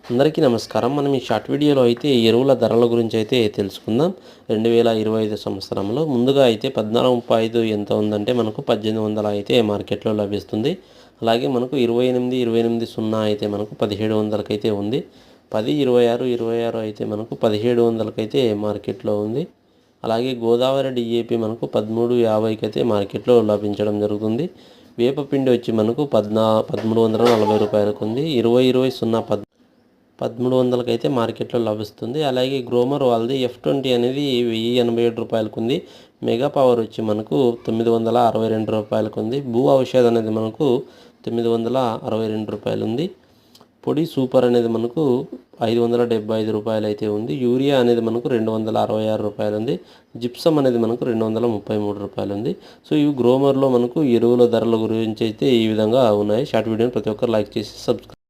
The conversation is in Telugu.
అందరికీ నమస్కారం. మనం ఈ షార్ట్ వీడియోలో అయితే ఎరువుల ధరల గురించి అయితే తెలుసుకుందాం. 2025 సంవత్సరంలో ముందుగా అయితే 14.5 ఎంత ఉందంటే మనకు 1800 అయితే మార్కెట్‌లో లభిస్తుంది. అలాగే మనకు 28, 28.0 అయితే మనకు 1700కి అయితే ఉంది. 10, 26, 26 అయితే మనకు 1700కి అయితే మార్కెట్‌లో ఉంది. అలాగే గోదావరి DAP మనకు 13.50కి అయితే మార్కెట్‌లో లభించడం జరుగుతుంది. వేపపిండి వచ్చి మనకు 1340 రూపాయలకు ఉంది. 20, 20, 1300కి అయితే మార్కెట్‌లో లభిస్తుంది. అలాగే గ్రోమర్ వాళ్ళది F20 అనేది 1087 రూపాయలకు ఉంది. మెగా పవర్ వచ్చి మనకు 962 రూపాయలకు ఉంది. భూ ఔషధ్ అనేది మనకు 962 రూపాయలు ఉంది. పొడి సూపర్ అనేది మనకు 575 రూపాయలు అయితే ఉంది. యూరియా అనేది మనకు 266 రూపాయలు ఉంది. జిప్సమ్ అనేది మనకు 233 రూపాయలు ఉంది. సో ఇవి గ్రోమర్లో మనకు ఎరువుల ధరల గురించి అయితే ఈ విధంగా ఉన్నాయి. షార్ట్ వీడియోని ప్రతి ఒక్కరు లైక్ చేసి సబ్స్క్రైబ్